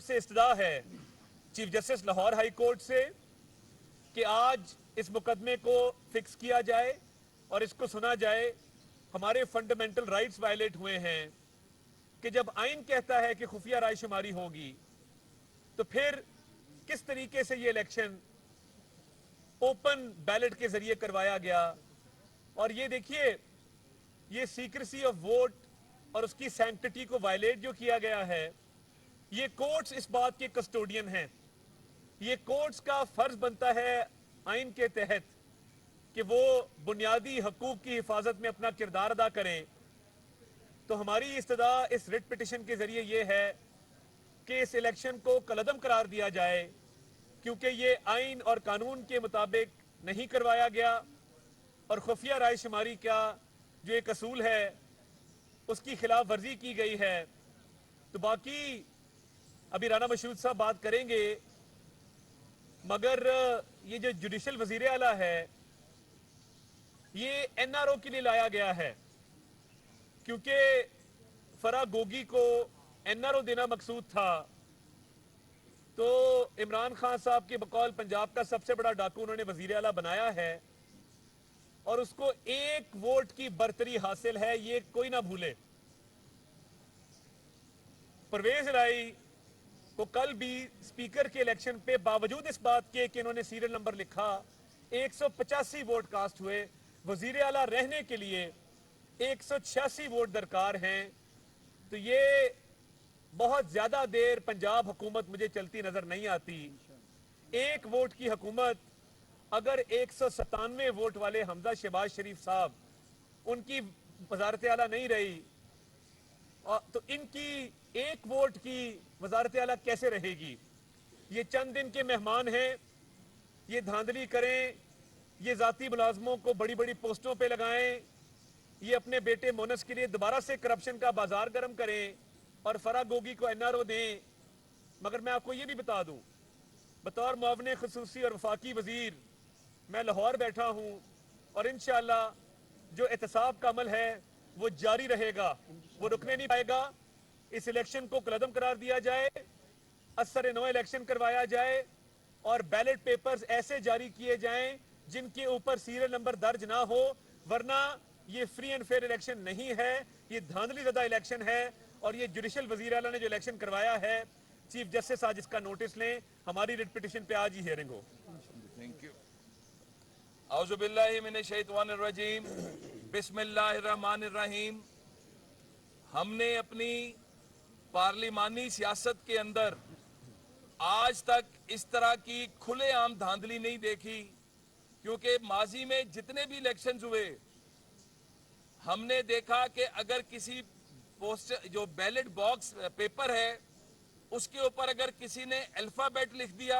سے استدعا ہے chief justice Lahore high court سے کہ آج اس مقدمے کو فکس کیا جائے اور اس کو سنا جائے. ہمارے فنڈامنٹل رائٹس وائلیٹ ہوئے ہیں کہ جب آئین کہتا ہے کہ خفیہ رائے شماری ہوگی تو پھر کس طریقے سے یہ الیکشن اوپن بیلٹ کے ذریعے کروایا گیا. اور یہ دیکھیے یہ سیکریسی آف ووٹ اور اس کی سینکٹٹی کو وائلیٹ جو کیا گیا ہے, یہ کورٹس اس بات کے کسٹوڈین ہیں. یہ کورٹس کا فرض بنتا ہے آئین کے تحت کہ وہ بنیادی حقوق کی حفاظت میں اپنا کردار ادا کریں. تو ہماری استدعا اس ریٹ پٹیشن کے ذریعے یہ ہے کہ اس الیکشن کو کالعدم قرار دیا جائے کیونکہ یہ آئین اور قانون کے مطابق نہیں کروایا گیا اور خفیہ رائے شماری کا جو ایک اصول ہے اس کی خلاف ورزی کی گئی ہے. تو باقی ابھی رانا مشہود صاحب بات کریں گے, مگر یہ جو جوڈیشل وزیر اعلیٰ ہے یہ این آر او کے لیے لایا گیا ہے کیونکہ فرا گوگی کو این آر او دینا مقصود تھا. تو عمران خان صاحب کے بقول پنجاب کا سب سے بڑا ڈاکو انہوں نے وزیر اعلیٰ بنایا ہے اور اس کو ایک ووٹ کی برتری حاصل ہے, یہ کوئی نہ بھولے. پرویز الہی کو کل بھی سپیکر کے الیکشن پہ باوجود اس بات کے کہ انہوں نے سیریل نمبر لکھا 185 ووٹ کاسٹ ہوئے, وزیر اعلیٰ رہنے کے لیے 186 ووٹ درکار ہیں. تو یہ بہت زیادہ دیر پنجاب حکومت مجھے چلتی نظر نہیں آتی. ایک ووٹ کی حکومت اگر 197 ووٹ والے حمزہ شہباز شریف صاحب ان کی وزارت اعلیٰ نہیں رہی تو ان کی ایک ووٹ کی وزارت اعلیٰ کیسے رہے گی؟ یہ چند دن کے مہمان ہیں, یہ دھاندلی کریں, یہ ذاتی ملازموں کو بڑی بڑی پوسٹوں پہ لگائیں, یہ اپنے بیٹے مونس کے لیے دوبارہ سے کرپشن کا بازار گرم کریں اور فرا گوگی کو این آر او دیں. مگر میں آپ کو یہ بھی بتا دوں بطور معاون خصوصی اور وفاقی وزیر میں لاہور بیٹھا ہوں اور انشاءاللہ جو احتساب کا عمل ہے وہ جاری رہے گا, وہ رکنے نہیں پائے گا. اس الیکشن کو کالعدم قرار دیا جائے, اثر نو الیکشن کروایا جائے اور بیلٹ پیپرز ایسے جاری کیے جائیں جن کے اوپر سیریل نمبر درج نہ ہو, ورنہ یہ فری اینڈ فیئر الیکشن نہیں ہے, یہ دھاندلی زدہ الیکشن ہے. اور یہ جوڈیشل وزیر اعلیٰ نے جو الیکشن کروایا ہے چیف جسٹس آج اس کا نوٹس لیں, ہماری ریٹ پٹیشن پہ آج ہی ہیئرنگ ہو. Thank you. اعوذ باللہ من الشیطان الرجیم, بسم اللہ الرحمن الرحیم. ہم نے اپنی پارلیمانی سیاست کے اندر آج تک اس طرح کی کھلے عام دھاندلی نہیں دیکھی, کیونکہ ماضی میں جتنے بھی الیکشنز ہوئے ہم نے دیکھا کہ اگر کسی پوسٹ جو بیلٹ باکس پیپر ہے اس کے اوپر اگر کسی نے الفابیٹ لکھ دیا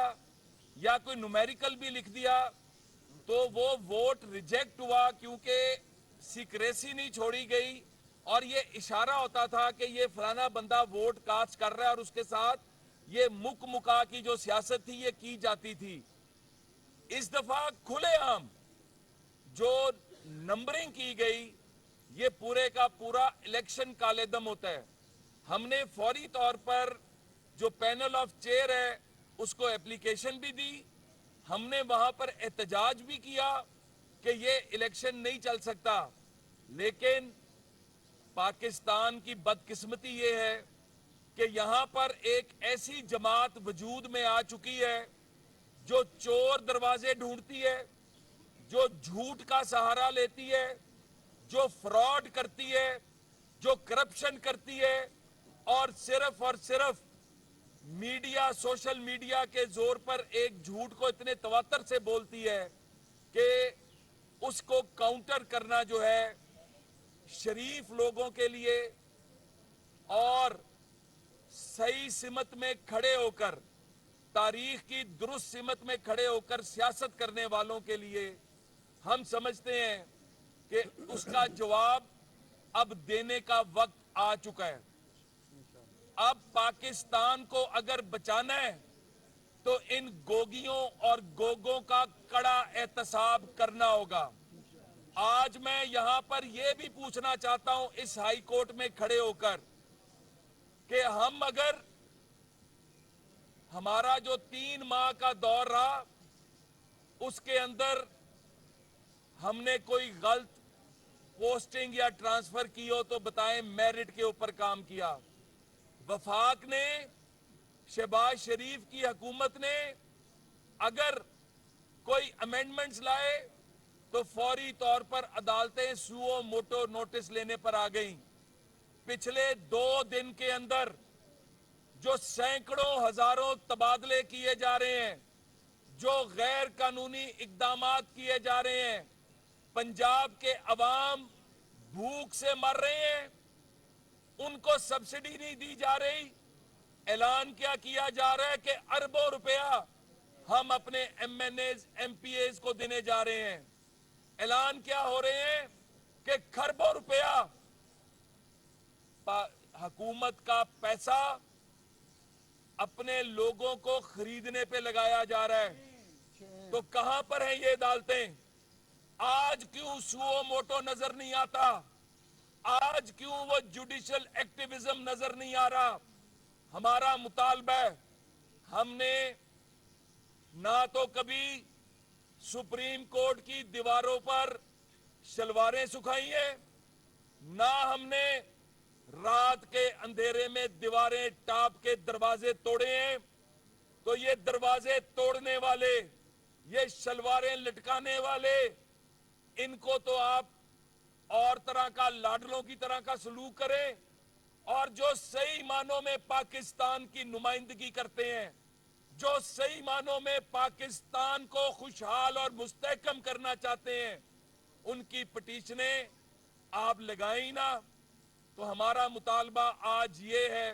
یا کوئی نومیریکل بھی لکھ دیا تو وہ ووٹ ریجیکٹ ہوا, کیونکہ سیکریسی نہیں چھوڑی گئی اور یہ اشارہ ہوتا تھا کہ یہ فلانا بندہ ووٹ کاسٹ کر رہا ہے اور اس کے ساتھ یہ مک مکا کی جو سیاست تھی یہ کی جاتی تھی. اس دفعہ کھلے عام جو نمبرنگ کی گئی یہ پورے کا پورا الیکشن کالعدم ہوتا ہے. ہم نے فوری طور پر جو پینل آف چیئر ہے اس کو اپلیکیشن بھی دی, ہم نے وہاں پر احتجاج بھی کیا کہ یہ الیکشن نہیں چل سکتا. لیکن پاکستان کی بدقسمتی یہ ہے کہ یہاں پر ایک ایسی جماعت وجود میں آ چکی ہے جو چور دروازے ڈھونڈتی ہے, جو جھوٹ کا سہارا لیتی ہے, جو فراڈ کرتی ہے, جو کرپشن کرتی ہے اور صرف میڈیا سوشل میڈیا کے زور پر ایک جھوٹ کو اتنے تواتر سے بولتی ہے کہ اس کو کاؤنٹر کرنا جو ہے شریف لوگوں کے لیے اور صحیح سمت میں کھڑے ہو کر تاریخ کی درست سمت میں کھڑے ہو کر سیاست کرنے والوں کے لیے ہم سمجھتے ہیں کہ اس کا جواب اب دینے کا وقت آ چکا ہے. اب پاکستان کو اگر بچانا ہے تو ان گوگیوں اور گوگوں کا کڑا احتساب کرنا ہوگا. آج میں یہاں پر یہ بھی پوچھنا چاہتا ہوں اس ہائی کورٹ میں کھڑے ہو کر کہ ہم اگر ہمارا جو 3 ماہ کا دور رہا اس کے اندر ہم نے کوئی غلط پوسٹنگ یا ٹرانسفر کی ہو تو بتائیں، میرٹ کے اوپر کام کیا. وفاق نے، شہباز شریف کی حکومت نے اگر کوئی امینڈمنٹس لائے تو فوری طور پر عدالتیں سوو موٹو نوٹس لینے پر آ گئیں. پچھلے 2 دن کے اندر جو سینکڑوں ہزاروں تبادلے کیے جا رہے ہیں، جو غیر قانونی اقدامات کیے جا رہے ہیں، پنجاب کے عوام بھوک سے مر رہے ہیں، ان کو سبسڈی نہیں دی جا رہی. اعلان کیا جا رہا ہے کہ اربوں روپیہ ہم اپنے M N As M P As کو دینے جا رہے ہیں. اعلان کیا ہو رہے ہیں کہ کھربوں روپیہ حکومت کا پیسہ اپنے لوگوں کو خریدنے پہ لگایا جا رہا ہے. تو کہاں پر ہیں یہ عدالتیں؟ آج کیوں سوو موٹو نظر نہیں آتا؟ آج کیوں وہ جوڈیشل ایکٹیویزم نظر نہیں آ رہا؟ ہمارا مطالبہ ہے، ہم نے نہ تو کبھی سپریم کورٹ کی دیواروں پر شلواریں سکھائی ہیں، نہ ہم نے رات کے اندھیرے میں دیواریں ٹاپ کے دروازے توڑے ہیں. تو یہ دروازے توڑنے والے، یہ شلواریں لٹکانے والے، ان کو تو آپ اور طرح کا لاڈلوں کی طرح کا سلوک کریں، اور جو صحیح معنوں میں پاکستان کی نمائندگی کرتے ہیں، جو صحیح معنوں میں پاکستان کو خوشحال اور مستحکم کرنا چاہتے ہیں، ان کی پٹیشنیں آپ لگائیں نا. تو ہمارا مطالبہ آج یہ ہے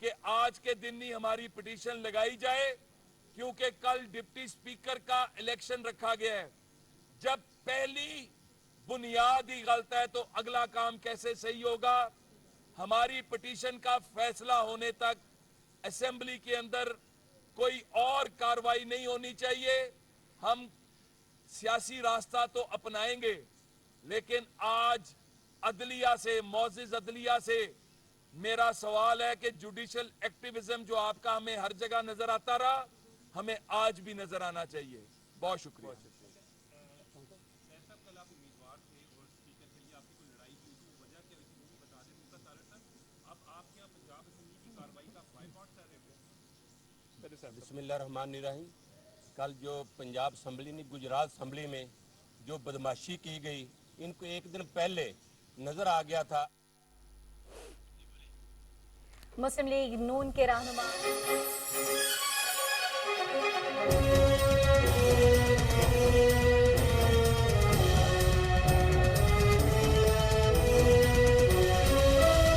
کہ آج کے دن ہی ہماری پٹیشن لگائی جائے، کیونکہ کل ڈپٹی سپیکر کا الیکشن رکھا گیا ہے. جب پہلی بنیاد ہی غلط ہے تو اگلا کام کیسے صحیح ہوگا؟ ہماری پٹیشن کا فیصلہ ہونے تک اسمبلی کے اندر کوئی اور کاروائی نہیں ہونی چاہیے. ہم سیاسی راستہ تو اپنائیں گے، لیکن آج عدلیہ سے، معزز عدلیہ سے میرا سوال ہے کہ جوڈیشل ایکٹیویزم جو آپ کا ہمیں ہر جگہ نظر آتا رہا، ہمیں آج بھی نظر آنا چاہیے. بہت شکریہ. بسم اللہ الرحمن الرحیم. کل جو پنجاب اسمبلی میں، گجرات اسمبلی میں جو بدماشی کی گئی، ان کو ایک دن پہلے نظر آ گیا تھا. مسلم لیگ نون کے رہنما